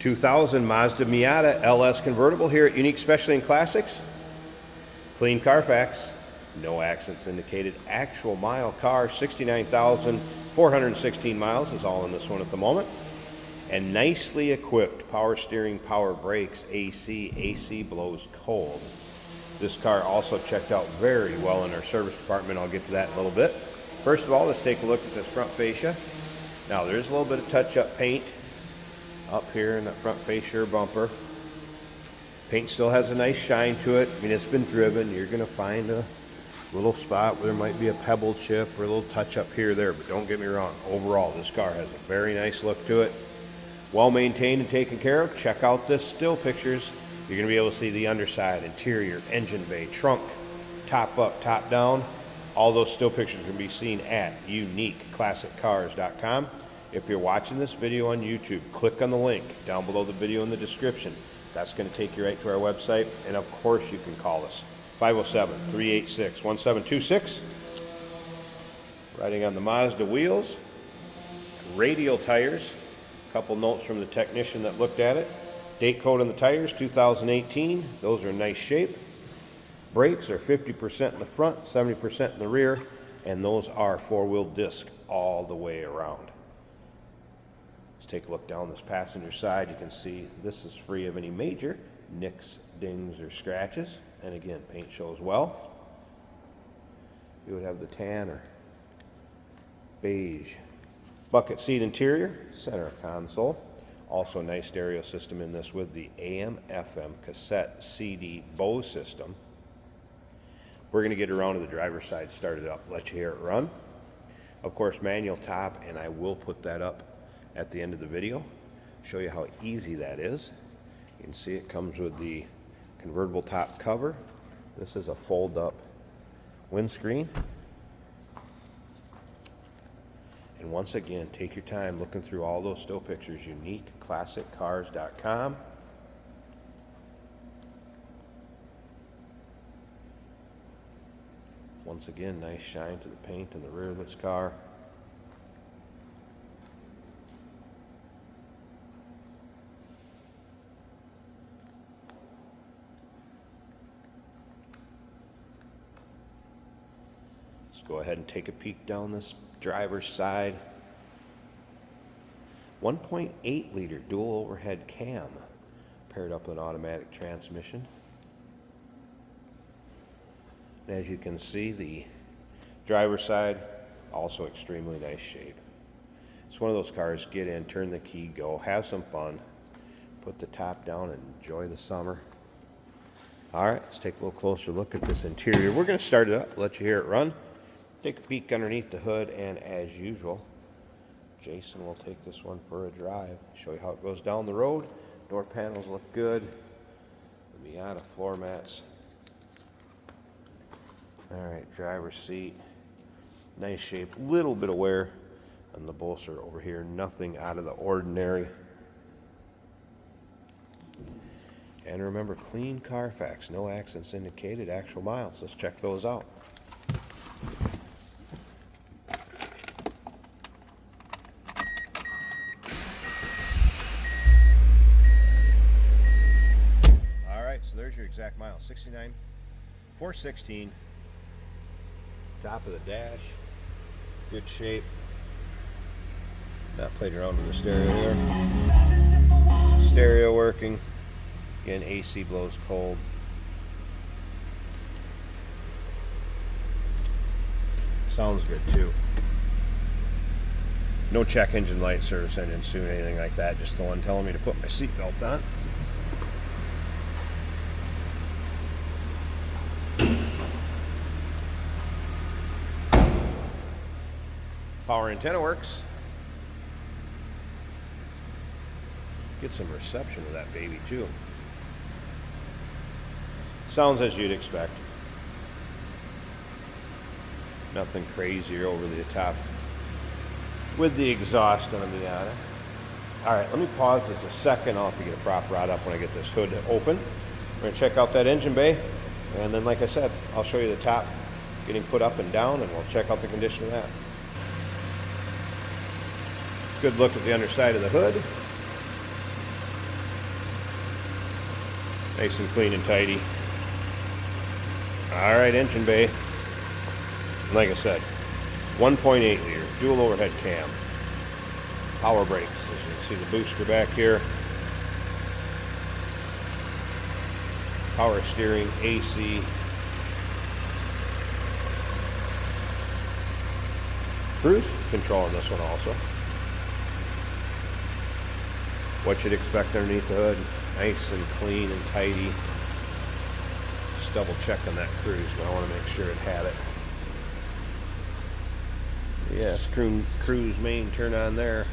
2000 Mazda Miata LS convertible here at Unique Specialty and Classics. Clean Carfax, no accidents indicated. Actual mile car, 69,416 miles is all in this one at the moment. And nicely equipped, power steering, power brakes, AC blows cold. This car also checked out very well in our service department. I'll get to that in a little bit. First of all, let's take a look at this front fascia. Now there's a little bit of touch-up paint up here in that front fascia bumper. Paint still has a nice shine to it. I mean, it's been driven. You're going to find a little spot where there might be a pebble chip or a little touch-up here or there, but don't get me wrong. Overall, this car has a very nice look to it. Well maintained and taken care of. Check out this still pictures. You're going to be able to see the underside, interior, engine bay, trunk, top up, top down. All those still pictures can be seen at uniqueclassiccars.com. If you're watching this video on YouTube, click on the link down below the video in the description. That's going to take you right to our website. And of course, you can call us 507-386-1726. Riding on the Mazda wheels, radial tires. A couple notes from the technician that looked at it. Date code on the tires, 2018. Those are in nice shape. Brakes are 50% in the front, 70% in the rear, and those are four-wheel disc all the way around. Let's take a look down this passenger side. You can see this is free of any major nicks, dings, or scratches. And again, paint shows well. You would have the tan or beige bucket seat interior, center console. Also a nice stereo system in this with the AM/FM cassette CD Bose system. We're going to get around to the driver's side, start it up, let you hear it run. Of course, manual top, and I will put that up at the end of the video. Show you how easy that is. You can see it comes with the convertible top cover. This is a fold-up windscreen. And once again, take your time looking through all those still pictures. uniqueclassiccars.com. Once again, nice shine to the paint in the rear of this car. Let's go ahead and take a peek down this driver's side. 1.8 liter dual overhead cam paired up with an automatic transmission. And as you can see, the driver's side also extremely nice shape. It's one of those cars, get in, turn the key, go, have some fun, put the top down and enjoy the summer. All right, let's take a little closer look at this interior. We're going to start it up, let you hear it run. Take a peek underneath the hood, and as usual, Jason will take this one for a drive, show you how it goes down the road. Door panels look good. The Miata floor mats. All right, driver's seat, nice shape, little bit of wear on the bolster over here, nothing out of the ordinary. And remember, clean Carfax, no accidents indicated, actual miles. Let's check those out. All right, so there's your exact miles, 69,416. Top of the dash, good shape. Not played around with the stereo there. Stereo working. Again, AC blows cold. Sounds good too. No check engine light, service engine soon, anything like that. Just the one telling me to put my seatbelt on. Power antenna works. Get some reception of that baby too. Sounds as you'd expect. Nothing crazy or over the top with the exhaust on the Miata. All right, let me pause this a second. I'll have to get a prop rod up when I get this hood open. We're gonna check out that engine bay, and then like I said, I'll show you the top getting put up and down, and we'll check out the condition of that. Good look at the underside of the hood. Nice and clean and tidy. All right, engine bay. Like I said, 1.8 liter, dual overhead cam. Power brakes, as you can see the booster back here. Power steering, AC. Cruise control on this one also. What you'd expect underneath the hood. Nice and clean and tidy. Just double check on that cruise, but I want to make sure it had it. Yes, cruise main turn on there.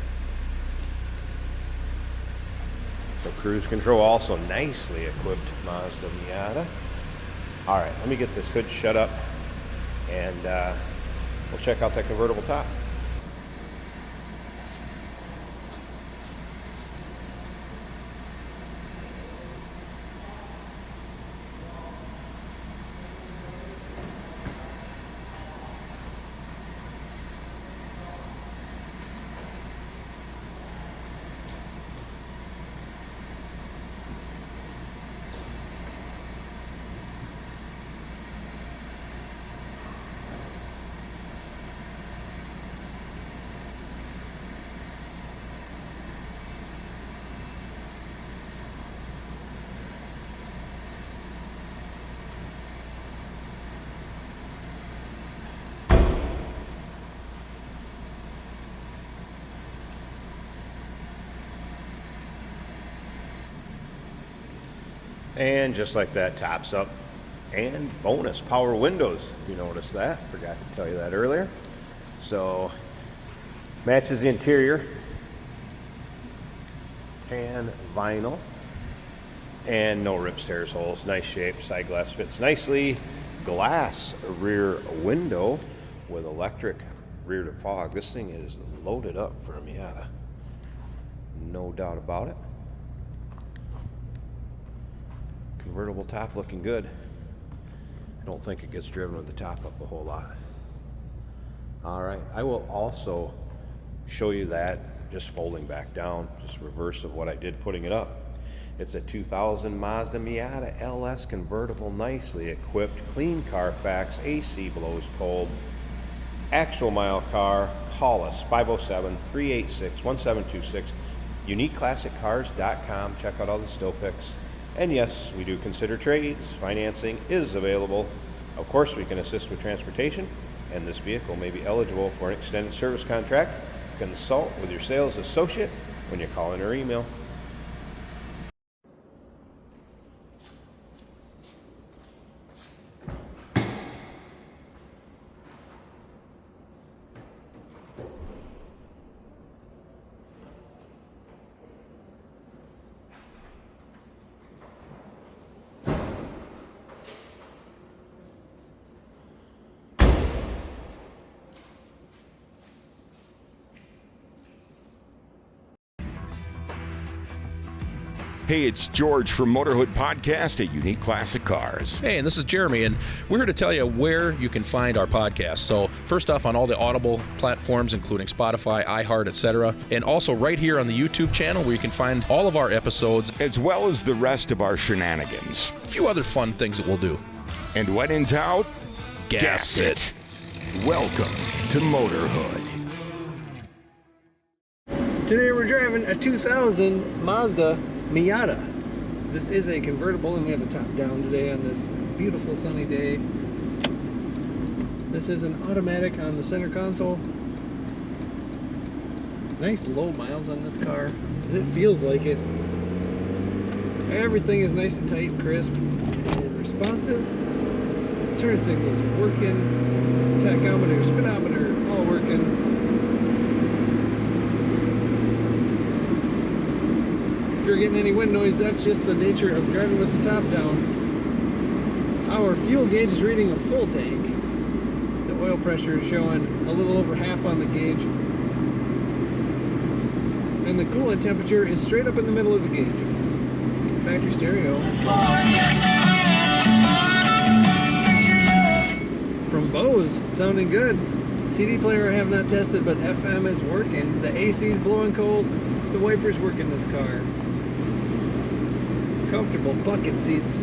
So cruise control also nicely equipped Mazda Miata. All right, let me get this hood shut up and we'll check out that convertible top. And just like that, tops up. And bonus power windows, if you noticed that. Forgot to tell you that earlier. So matches the interior. Tan vinyl. And no rips, tears, holes. Nice shape. Side glass fits nicely. Glass rear window with electric rear defog. This thing is loaded up for a Miata. No doubt about it. Convertible top looking good. I don't think it gets driven with the top up a whole lot. All right, I will also show you that just folding back down, just reverse of what I did putting it up. It's a 2000 Mazda Miata LS convertible, nicely equipped, clean Carfax, AC blows cold, actual mile car. Call us 507-386-1726, uniqueclassiccars.com. Check out all the still pics. And yes, we do consider trades. Financing is available. Of course, we can assist with transportation, and this vehicle may be eligible for an extended service contract. Consult with your sales associate when you call in or email. Hey, it's George from Motorhood Podcast at Unique Classic Cars. Hey, and this is Jeremy, and we're here to tell you where you can find our podcast. So first off, on all the Audible platforms, including Spotify, iHeart, etc., and also right here on the YouTube channel where you can find all of our episodes, as well as the rest of our shenanigans. A few other fun things that we'll do. And when in doubt, gas it. Welcome to Motorhood. Today we're driving a 2000 Mazda Miata. This is a convertible, and we have the top down today on this beautiful sunny day. This is an automatic on the center console. Nice low miles on this car, and it feels like it. Everything is nice and tight and crisp and responsive. Turn signals working, tachometer, speedometer, all working. If you're getting any wind noise, that's just the nature of driving with the top down. Our fuel gauge is reading a full tank. The oil pressure is showing a little over half on the gauge. And the coolant temperature is straight up in the middle of the gauge. Factory stereo. From Bose, sounding good. CD player I have not tested, but FM is working. The AC is blowing cold. The wipers work in this car. comfortable bucket seats.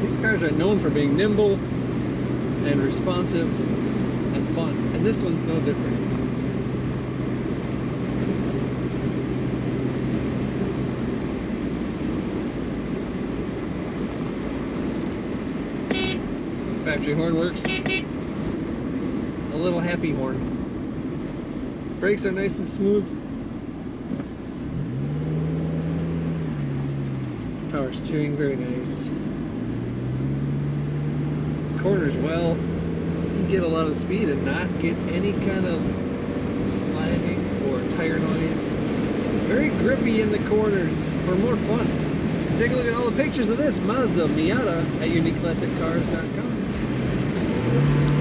These cars are known for being nimble and responsive and fun, and this one's no different. Factory horn works. A little happy horn. Brakes are nice and smooth. Power steering, very nice. Corners well. You can get a lot of speed and not get any kind of sliding or tire noise. Very grippy in the corners for more fun. Take a look at all the pictures of this Mazda Miata at uniqueclassiccars.com.